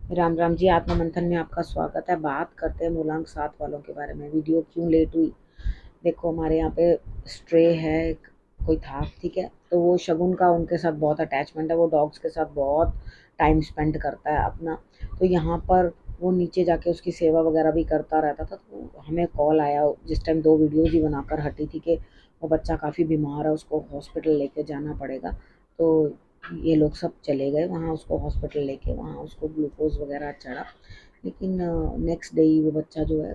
राम राम जी। आत्ममंथन में आपका स्वागत है। बात करते हैं मूलांक 7 वालों के बारे में। वीडियो क्यों लेट हुई? देखो, हमारे यहाँ पे स्ट्रे है, कोई था, ठीक है। तो वो शगुन का उनके साथ बहुत अटैचमेंट है, वो डॉग्स के साथ बहुत टाइम स्पेंड करता है अपना। तो यहाँ पर वो नीचे जाके उसकी सेवा वगैरह भी करता रहता था। तो हमें कॉल आया जिस टाइम 2 वीडियोज़ ही बनाकर हटी थी कि वो बच्चा काफ़ी बीमार है, उसको हॉस्पिटल लेके जाना पड़ेगा। तो ये लोग सब चले गए वहाँ उसको हॉस्पिटल लेके, वहाँ उसको ग्लूकोज़ वगैरह चढ़ा। लेकिन नेक्स्ट डे ही वो बच्चा जो है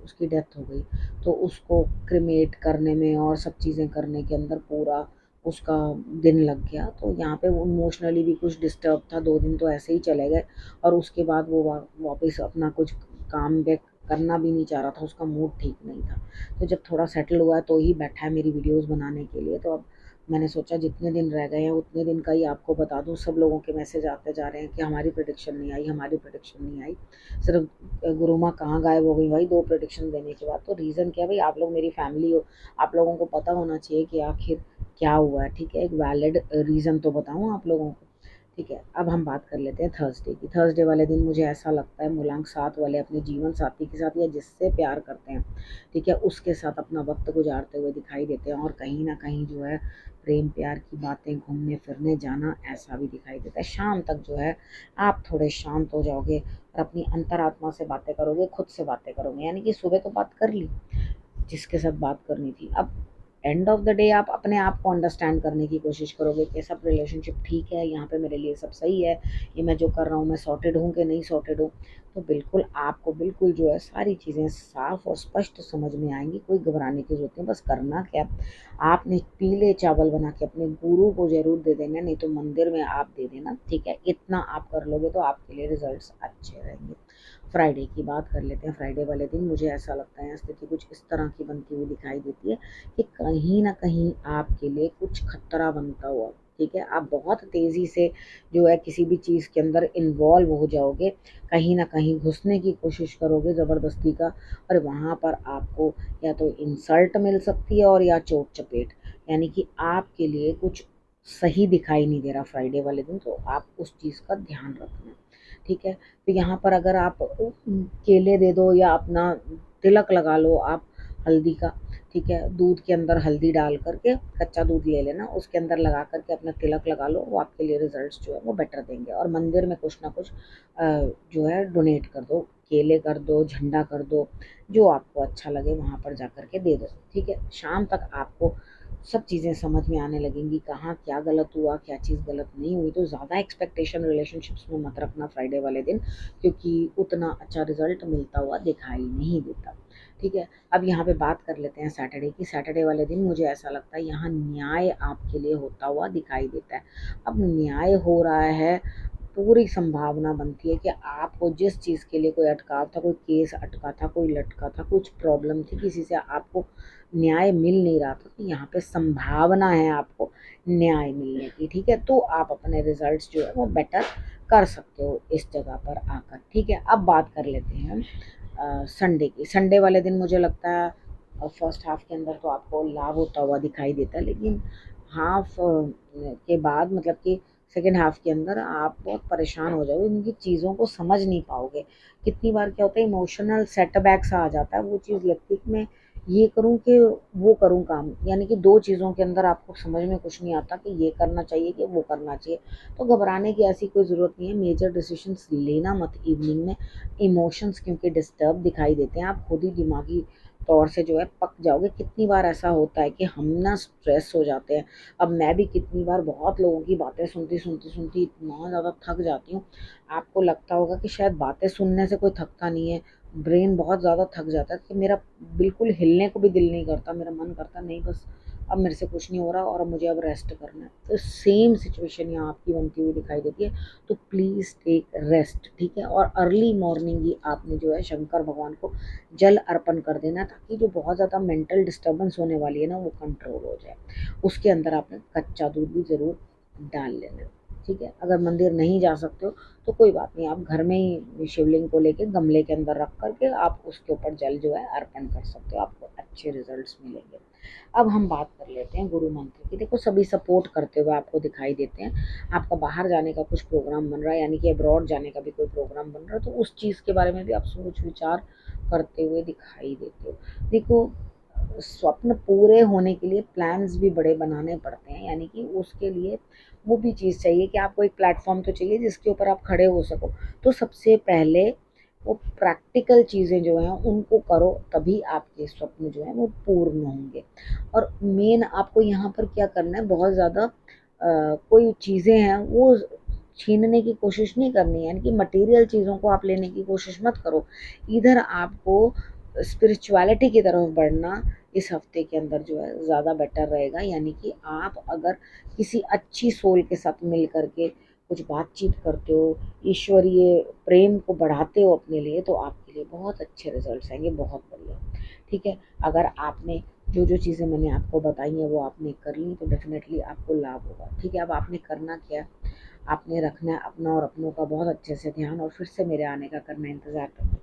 उसकी डेथ हो गई। तो उसको क्रिमेट करने में और सब चीज़ें करने के अंदर पूरा उसका दिन लग गया। तो यहाँ पे वो इमोशनली भी कुछ डिस्टर्ब था, 2 दिन तो ऐसे ही चले गए। और उसके बाद वो वापस अपना कुछ काम बैक करना भी नहीं चाह रहा था, उसका मूड ठीक नहीं था। तो जब थोड़ा सेटल हुआ है तो ही बैठा है मेरी वीडियोस बनाने के लिए। तो अब मैंने सोचा जितने दिन रह गए हैं उतने दिन का ही आपको बता दूँ। सब लोगों के मैसेज आते जा रहे हैं कि हमारी प्रेडिक्शन नहीं आई, हमारी प्रेडिक्शन नहीं आई। सिर्फ गुरु माँ कहाँ गायब हो गई भाई 2 प्रेडिक्शन देने के बाद? तो रीज़न क्या है भाई? आप लोग मेरी फैमिली हो, आप लोगों को पता होना चाहिए कि आखिर क्या हुआ है, ठीक है? एक वैलिड रीज़न तो बताऊँ आप लोगों को, ठीक है। अब हम बात कर लेते हैं थर्सडे की। थर्सडे वाले दिन मुझे ऐसा लगता है मूलांक 7 वाले अपने जीवन साथी के साथ या जिससे प्यार करते हैं, ठीक है, उसके साथ अपना वक्त गुजारते हुए दिखाई देते हैं। और कहीं ना कहीं जो है प्रेम प्यार की बातें, घूमने फिरने जाना, ऐसा भी दिखाई देता है। शाम तक जो है आप थोड़े शांत हो जाओगे और अपनी अंतरात्मा से बातें करोगे, खुद से बातें करोगे। यानी कि सुबह तो बात कर ली जिसके साथ बात करनी थी, अब एंड ऑफ द डे आप अपने आप को अंडरस्टैंड करने की कोशिश करोगे कि सब रिलेशनशिप ठीक है, यहाँ पे मेरे लिए सब सही है, ये मैं जो कर रहा हूँ मैं सॉर्टेड हूँ कि नहीं सॉर्टेड हूँ। तो बिल्कुल आपको बिल्कुल जो है सारी चीज़ें साफ और स्पष्ट समझ में आएंगी। कोई घबराने की जरूरत नहीं। बस करना क्या, आपने पीले चावल बना के अपने गुरु को जरूर दे देना, नहीं तो मंदिर में आप दे देना, ठीक है। इतना आप कर लोगे तो आपके लिए रिजल्ट्स अच्छे रहेंगे। फ्राइडे की बात कर लेते हैं। फ्राइडे वाले दिन मुझे ऐसा लगता है स्थिति कुछ इस तरह की बनती हुई दिखाई देती है कि कहीं ना कहीं आपके लिए कुछ खतरा बनता हुआ, ठीक है। आप बहुत तेज़ी से जो है किसी भी चीज़ के अंदर इन्वॉल्व हो जाओगे, कहीं ना कहीं घुसने की कोशिश करोगे ज़बरदस्ती का, और वहाँ पर आपको या तो इंसल्ट मिल सकती है और या चोट चपेट। यानी कि आपके लिए कुछ सही दिखाई नहीं दे रहा फ्राइडे वाले दिन। तो आप उस चीज़ का ध्यान रखना, ठीक है। तो यहाँ पर अगर आप केले दे दो या अपना तिलक लगा लो आप हल्दी का, ठीक है। दूध के अंदर हल्दी डाल करके, कच्चा दूध ले लेना, उसके अंदर लगा करके अपना तिलक लगा लो, वो आपके लिए रिजल्ट्स जो है वो बेटर देंगे। और मंदिर में कुछ ना कुछ जो है डोनेट कर दो, केले कर दो, झंडा कर दो, जो आपको अच्छा लगे वहाँ पर जा कर के दे दो, ठीक है। शाम तक आपको सब चीज़ें समझ में आने लगेंगी, कहाँ क्या गलत हुआ, क्या चीज़ गलत नहीं हुई। तो ज़्यादा एक्सपेक्टेशन रिलेशनशिप्स में मत रखना फ्राइडे वाले दिन, क्योंकि उतना अच्छा रिजल्ट मिलता हुआ दिखाई नहीं देता, ठीक है। अब यहाँ पे बात कर लेते हैं सैटरडे की। सैटरडे वाले दिन मुझे ऐसा लगता है यहाँ न्याय आपके लिए होता हुआ दिखाई देता है। अब न्याय हो रहा है, पूरी संभावना बनती है कि आपको जिस चीज़ के लिए कोई अटकाव था, कोई केस अटका था, कोई लटका था, कुछ प्रॉब्लम थी, किसी से आपको न्याय मिल नहीं रहा था, तो यहाँ पे संभावना है आपको न्याय मिलने की, ठीक है। तो आप अपने रिजल्ट्स जो है वो बेटर कर सकते हो इस जगह पर आकर, ठीक है। अब बात कर लेते हैं हम संडे की। संडे वाले दिन मुझे लगता है फर्स्ट हाफ के अंदर तो आपको लाभ होता हुआ दिखाई देता है, लेकिन हाफ के बाद मतलब कि सेकेंड हाफ के अंदर आप बहुत परेशान हो जाओगे, उनकी चीज़ों को समझ नहीं पाओगे। कितनी बार क्या होता है, इमोशनल सेटबैक्स आ जाता है, वो चीज़ लगती है कि मैं ये करूँ कि वो करूँ काम। यानी कि 2 चीज़ों के अंदर आपको समझ में कुछ नहीं आता कि ये करना चाहिए कि वो करना चाहिए। तो घबराने की ऐसी कोई ज़रूरत नहीं है। मेजर डिसीजंस लेना मत इवनिंग में। इमोशंस क्योंकि डिस्टर्ब दिखाई देते हैं, आप खुद ही दिमागी तौर से जो है पक जाओगे। कितनी बार ऐसा होता है कि हम ना स्ट्रेस हो जाते हैं। अब मैं भी कितनी बार बहुत लोगों की बातें सुनती इतना ज़्यादा थक जाती हूँ। आपको लगता होगा कि शायद बातें सुनने से कोई थकता नहीं है, ब्रेन बहुत ज़्यादा थक जाता है कि मेरा बिल्कुल हिलने को भी दिल नहीं करता, मेरा मन करता नहीं, बस अब मेरे से कुछ नहीं हो रहा और मुझे अब रेस्ट करना है। तो सेम सिचुएशन यहाँ आपकी बनती हुई दिखाई देती है। तो प्लीज़ टेक रेस्ट, ठीक है। और अर्ली मॉर्निंग ही आपने जो है शंकर भगवान को जल अर्पण कर देना, ताकि जो बहुत ज़्यादा मेंटल डिस्टर्बेंस होने वाली है ना वो कंट्रोल हो जाए। उसके अंदर आपने कच्चा दूध भी ज़रूर डाल लेना, ठीक है। अगर मंदिर नहीं जा सकते हो तो कोई बात नहीं, आप घर में ही शिवलिंग को लेके गमले के अंदर रख करके आप उसके ऊपर जल जो है अर्पण कर सकते हो, आपको अच्छे रिजल्ट्स मिलेंगे। अब हम बात कर लेते हैं गुरु मंत्र की। देखो सभी सपोर्ट करते हुए आपको दिखाई देते हैं। आपका बाहर जाने का कुछ प्रोग्राम बन रहा है, यानी कि अब्रॉड जाने का भी कोई प्रोग्राम बन रहा है, तो उस चीज़ के बारे में भी आप सोच विचार करते हुए दिखाई देते हो। देखो स्वप्न पूरे होने के लिए प्लान्स भी बड़े बनाने पड़ते हैं, यानी कि उसके लिए वो भी चीज़ चाहिए कि आपको एक प्लेटफॉर्म तो चाहिए जिसके ऊपर आप खड़े हो सको। तो सबसे पहले वो प्रैक्टिकल चीज़ें जो हैं उनको करो, तभी आपके स्वप्न जो हैं वो पूर्ण होंगे। और मेन आपको यहाँ पर क्या करना है, बहुत ज़्यादा कोई चीज़ें हैं वो छीनने की कोशिश नहीं करनी है, यानी कि मटेरियल चीज़ों को आप लेने की कोशिश मत करो। इधर आपको स्पिरिचुअलिटी की तरफ बढ़ना इस हफ्ते के अंदर जो है ज़्यादा बेटर रहेगा। यानी कि आप अगर किसी अच्छी सोल के साथ मिल करके कुछ बातचीत करते हो, ईश्वरीय प्रेम को बढ़ाते हो अपने लिए, तो आपके लिए बहुत अच्छे रिजल्ट्स आएंगे, बहुत बढ़िया। ठीक है, अगर आपने जो जो चीज़ें मैंने आपको बताई हैं वो आपने कर ली तो डेफिनेटली आपको लाभ होगा। ठीक है, अब आपने करना क्या, आपने रखना है अपना और अपनों का बहुत अच्छे से ध्यान, और फिर से मेरे आने का करना इंतज़ार करना।